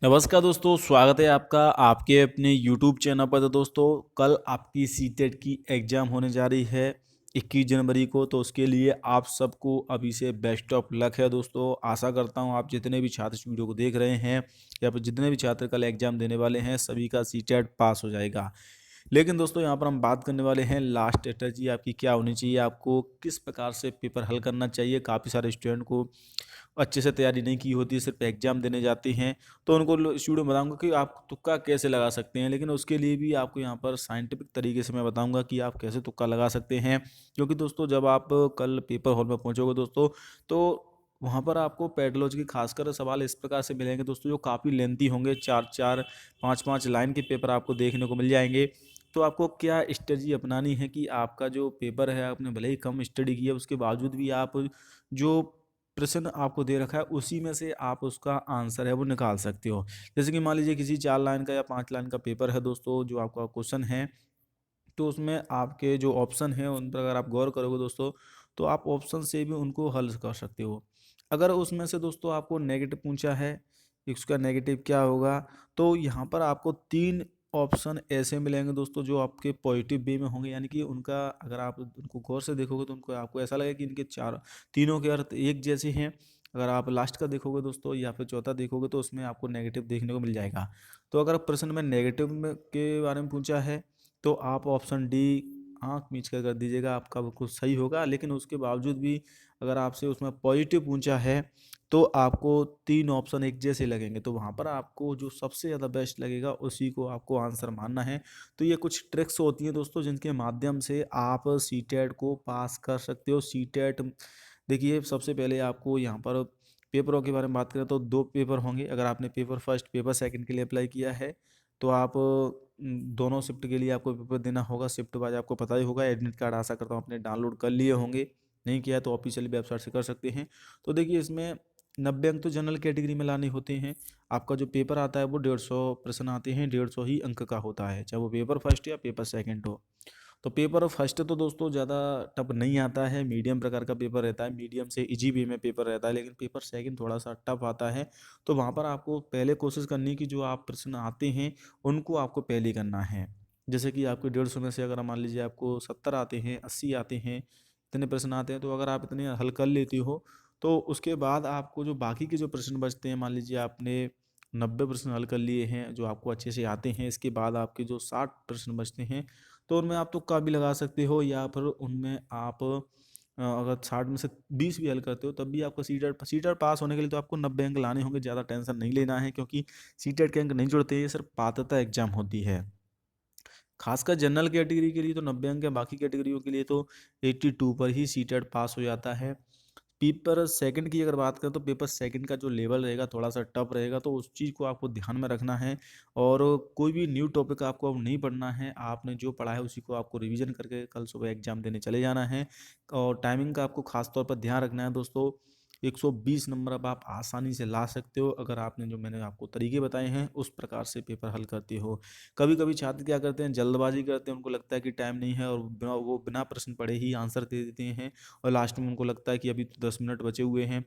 नमस्कार दोस्तों, स्वागत है आपका आपके अपने यूट्यूब चैनल पर। तो दोस्तों, कल आपकी सीटेट की एग्ज़ाम होने जा रही है 21 जनवरी को। तो उसके लिए आप सबको अभी से बेस्ट ऑफ लक है दोस्तों। आशा करता हूँ आप जितने भी छात्र इस वीडियो को देख रहे हैं या फिर जितने भी छात्र कल एग्ज़ाम देने वाले हैं, सभी का सीटेट पास हो जाएगा। लेकिन दोस्तों, यहाँ पर हम बात करने वाले हैं लास्ट स्ट्रेटजी आपकी क्या होनी चाहिए, आपको किस प्रकार से पेपर हल करना चाहिए। काफ़ी सारे स्टूडेंट को अच्छे से तैयारी नहीं की होती है, सिर्फ एग्जाम देने जाते हैं। तो उनको इस वीडियो में बताऊंगा कि आप तुक्का कैसे लगा सकते हैं, लेकिन उसके लिए भी आपको यहाँ पर साइंटिफिक तरीके से मैं बताऊंगा कि आप कैसे तुक्का लगा सकते हैं। क्योंकि दोस्तों, जब आप कल पेपर हॉल में पहुंचोगे दोस्तों, तो वहाँ पर आपको पेडोलॉजी के खासकर सवाल इस प्रकार से मिलेंगे दोस्तों, जो काफ़ी लेंथी होंगे। 4-4, 5-5 लाइन के पेपर आपको देखने को मिल जाएंगे। तो आपको क्या स्ट्रेटजी अपनानी है कि आपका जो पेपर है, आपने भले ही कम स्टडी की है, उसके बावजूद भी आप जो प्रश्न आपको दे रखा है उसी में से आप उसका आंसर है वो निकाल सकते हो। जैसे कि मान लीजिए किसी 4 लाइन का या 5 लाइन का पेपर है दोस्तों, जो आपका क्वेश्चन है, तो उसमें आपके जो ऑप्शन हैं उन पर अगर आप गौर करोगे दोस्तों, तो आप ऑप्शन से भी उनको हल कर सकते हो। अगर उसमें से दोस्तों आपको नेगेटिव पूछा है कि उसका नेगेटिव क्या होगा, तो यहाँ पर आपको 3 ऑप्शन ऐसे मिलेंगे दोस्तों, जो आपके पॉजिटिव वे में होंगे। यानी कि उनका अगर आप उनको गौर से देखोगे तो उनको आपको ऐसा लगेगा कि इनके चार तीनों के अर्थ एक जैसे हैं। अगर आप लास्ट का देखोगे दोस्तों या फिर चौथा देखोगे, तो उसमें आपको नेगेटिव देखने को मिल जाएगा। तो अगर प्रश्न में नेगेटिव में के बारे में पूछा है, तो आप ऑप्शन डी आँख मीच कर दीजिएगा, आपका बिल्कुल सही होगा। लेकिन उसके बावजूद भी अगर आपसे उसमें पॉजिटिव पूछा है, तो आपको 3 ऑप्शन एक जैसे लगेंगे। तो वहाँ पर आपको जो सबसे ज़्यादा बेस्ट लगेगा उसी को आपको आंसर मानना है। तो ये कुछ ट्रिक्स होती हैं दोस्तों, जिनके माध्यम से आप सीटेट को पास कर सकते हो। सीटेट देखिए, सबसे पहले आपको यहाँ पर पेपरों के बारे में बात करें तो 2 पेपर होंगे। अगर आपने पेपर फर्स्ट, पेपर सेकंड के लिए अप्लाई किया है, तो आप दोनों शिफ्ट के लिए आपको पेपर देना होगा। शिफ्ट वाइज आपको पता ही होगा। एडमिट कार्ड आशा करता हूँ आपने डाउनलोड कर लिए होंगे, नहीं किया है तो ऑफिशियल वेबसाइट से कर सकते हैं। तो देखिए, इसमें 90 अंक तो जनरल कैटेगरी में लाने होते हैं। आपका जो पेपर आता है वो 150 प्रश्न आते हैं, 150 ही अंक का होता है, चाहे वो पेपर फर्स्ट या पेपर सेकंड हो। तो पेपर फर्स्ट तो दोस्तों ज़्यादा टफ नहीं आता है, मीडियम प्रकार का पेपर रहता है, मीडियम से इजी वे में पेपर रहता है। लेकिन पेपर सेकंड थोड़ा सा टफ आता है। तो वहाँ पर आपको पहले कोशिश करनी कि जो आप प्रश्न आते हैं उनको आपको पहले करना है। जैसे कि आपको 150 में से अगर मान लीजिए आपको 70 आते हैं, 80 आते हैं, इतने प्रश्न आते हैं, तो अगर आप इतने हल कर लेती हो, तो उसके बाद आपको जो बाकी के जो प्रश्न बचते हैं, मान लीजिए आपने 90 प्रश्न हल कर लिए हैं जो आपको अच्छे से आते हैं, इसके बाद आपके जो 60 प्रश्न बचते हैं, तो उनमें आप तुक्का भी लगा सकते हो, या फिर उनमें आप अगर 60 में से 20 भी हल करते हो, तब भी आपका सीटेट पास होने के लिए तो आपको 90 अंक लाने होंगे। ज़्यादा टेंशन नहीं लेना है, क्योंकि सीटेट के अंक नहीं जुड़ते, ये सिर्फ पात्रता एग्जाम होती है। खासकर जनरल कैटेगरी के लिए तो 90 अंक है, बाकी कैटेगरियों के लिए तो 82 पर ही सीटेट पास हो जाता है। पेपर सेकंड की अगर बात करें, तो पेपर सेकंड का जो लेवल रहेगा थोड़ा सा टफ रहेगा, तो उस चीज़ को आपको ध्यान में रखना है। और कोई भी न्यू टॉपिक आपको अब नहीं पढ़ना है, आपने जो पढ़ा है उसी को आपको रिवीजन करके कल सुबह एग्जाम देने चले जाना है। और टाइमिंग का आपको खास तौर पर ध्यान रखना है दोस्तों। 120 नंबर अब आप आसानी से ला सकते हो, अगर आपने जो मैंने आपको तरीके बताए हैं उस प्रकार से पेपर हल करते हो। कभी कभी छात्र क्या करते हैं, जल्दबाजी करते हैं, उनको लगता है कि टाइम नहीं है, और वो बिना प्रश्न पढ़े ही आंसर दे देते हैं। और लास्ट में उनको लगता है कि अभी तो 10 मिनट बचे हुए हैं,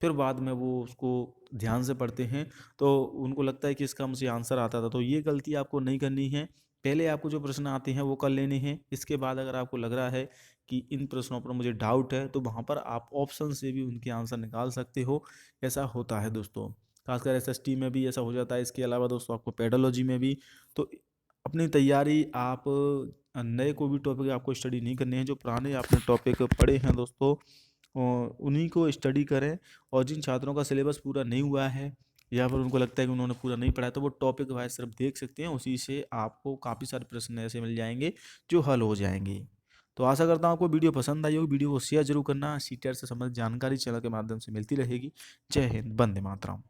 फिर बाद में वो उसको ध्यान से पढ़ते हैं, तो उनको लगता है कि इसका मुझे आंसर आता था। तो ये गलती आपको नहीं करनी है। पहले आपको जो प्रश्न आते हैं वो कर लेने हैं। इसके बाद अगर आपको लग रहा है कि इन प्रश्नों पर मुझे डाउट है, तो वहाँ पर आप ऑप्शन से भी उनके आंसर निकाल सकते हो। ऐसा होता है दोस्तों, खासकर एसएसटी में भी ऐसा हो जाता है। इसके अलावा दोस्तों आपको पेडोलॉजी में भी। तो अपनी तैयारी आप नए कोई भी टॉपिक आपको स्टडी नहीं करने हैं, जो पुराने आपने टॉपिक पढ़े हैं दोस्तों, उन्हीं को स्टडी करें। और जिन छात्रों का सिलेबस पूरा नहीं हुआ है, या फिर उनको लगता है कि उन्होंने पूरा नहीं पढ़ा है, तो वो टॉपिक वाइज सिर्फ देख सकते हैं, उसी से आपको काफ़ी सारे प्रश्न ऐसे मिल जाएंगे जो हल हो जाएंगे। तो आशा करता हूँ आपको वीडियो पसंद आई होगी। वीडियो को शेयर जरूर करना। सीटेट से संबंधित जानकारी चैनल के माध्यम से मिलती रहेगी। जय हिंद, वंदे मातरम।